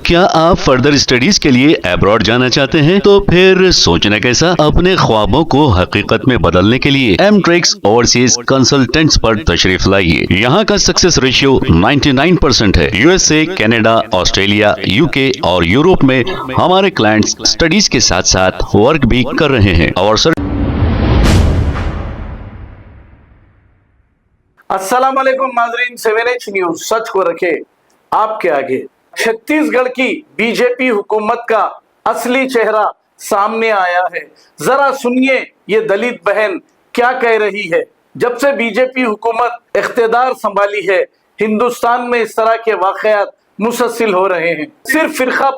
क्या आप further studies के लिए अब्रॉड जाना चाहते हैं? तो फिर सोचना कैसा, अपने ख्वाबों को हकीकत में बदलने के लिए एमट्रिक्स ओवरसीज कंसल्टेंट्स पर तशरीफ लाइए। यहाँ का सक्सेस रेशियो 99% है। यूएसए, कनाडा, ऑस्ट्रेलिया, यूके और यूरोप में हमारे क्लाइंट्स स्टडीज के साथ साथ वर्क भी कर रहे हैं और अस्सलाम वालेकुम नाजरीन, 7H न्यूज सच को रखे आपके आगे। छत्तीसगढ़ की बीजेपी हुकूमत का असली चेहरा सामने आया है। जरा सुनिए ये दलित बहन क्या कह रही है। जब से बीजेपी हुकूमत इख्तिदार संभाली है, हिंदुस्तान में इस तरह के वाकयात मुसलसल हो रहे हैं। सिर्फ फिरका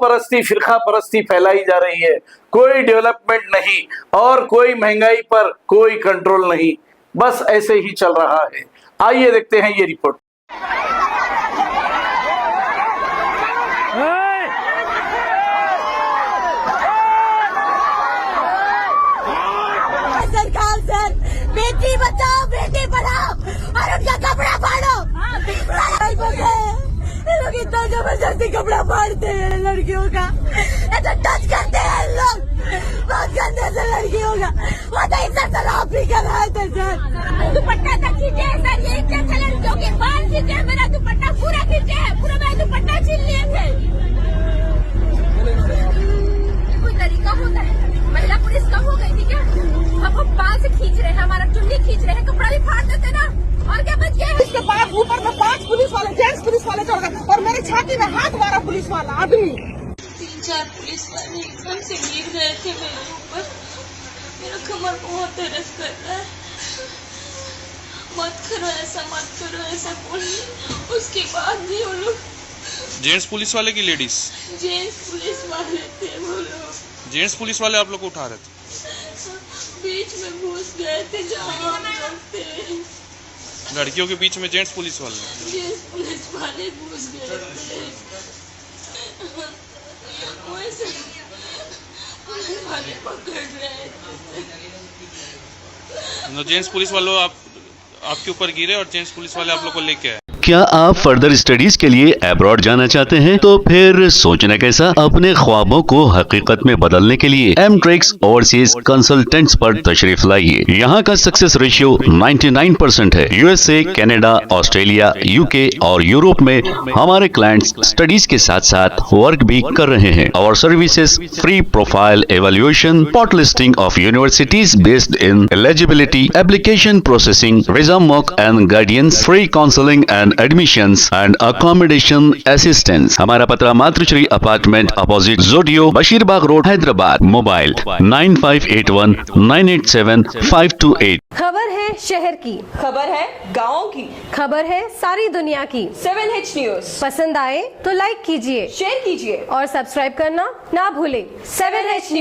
परस्ती फैलाई जा रही है। कोई डेवलपमेंट नहीं और कोई महंगाई पर कोई कंट्रोल नहीं, बस ऐसे ही चल रहा है। आइए देखते हैं ये रिपोर्ट। सरकार सर, बेटी बचाओ बेटी पढ़ाओ और उनका कपड़ा फाड़ो। लोग इतना जबरदस्ती कपड़ा फाड़ते हैं लड़कियों का, ऐसा टच करते हैं लोग, बहुत गंदे से लड़कियों का। वो तो इज्जत शराब भी कर रहे थे सर। दुपट्टा तक खींचे है सर, ये क्या चलन जो के बाल खींचे है, मेरा दुपट्टा पूरा खींचे है, पूरा मेरा दुपट्टा छीन लिए थे। कोई तरीका होता है? महिला पुलिस कम हो गई थी क्या? अब हम बाल से खींच रहे हैं, हमारा चुन्नी खींच रहे हैं, कपड़ा भी फाड़ देते ना, और क्या बच गया? इसके बाद ऊपर में 5 पुलिस वाले, जेंट्स पुलिस वाले चढ़ गए और मेरे छाती में हाथ मारा पुलिस वाला आदमी। 3-4 पुलिस वाले एकदम से गिर गए थे मेरे ऊपर। मेरा कमर बहुत दर्द कर रहा है। मत करो ऐसा बोले। उसके बाद भी वो लोग जेंट्स पुलिस वाले की लेडीज? जेंट्स पुलिस वाले थे वो लोग। जेंट्स पुलिस वाले आप लोग को उठा रहे थे? बीच में घुस गए थे जहाँ हम लोग थे। लड़कियों के बीच में जेंट्स पुलिस वाले? जेंट्स पुलिस वाले घुस गए थे। वैसे पुलिस वाले पकड़ रहे थे। जेंट्स पुलिस वालों आपके ऊपर गिरे और जेंट्स पुलिस वाले आप लोग को लेके आए। क्या आप फर्दर स्टडीज के लिए अब्रॉड जाना चाहते हैं? तो फिर सोचना कैसा, अपने ख्वाबों को हकीकत में बदलने के लिए एमट्रिक्स ओवरसीज कंसल्टेंट्स पर तशरीफ लाइए। यहाँ का सक्सेस रेशियो 99% है। यूएसए, कनाडा, ऑस्ट्रेलिया, यूके और यूरोप में हमारे क्लाइंट्स स्टडीज के साथ साथ वर्क भी कर रहे हैं और services free profile evaluation, spot listing of universities based in eligibility, application processing, visa mock and guidance, free counselling and admissions and accommodation assistance. हमारा पता मातृश्री अपार्टमेंट अपोजिट जोडियो, बशीरबाग रोड, हैदराबाद। मोबाइल 9581 987 528। खबर है शहर की, खबर है गाँव की, खबर है सारी दुनिया की। 7H न्यूज पसंद आए तो लाइक कीजिए, शेयर कीजिए और सब्सक्राइब करना ना भूलें। 7H news.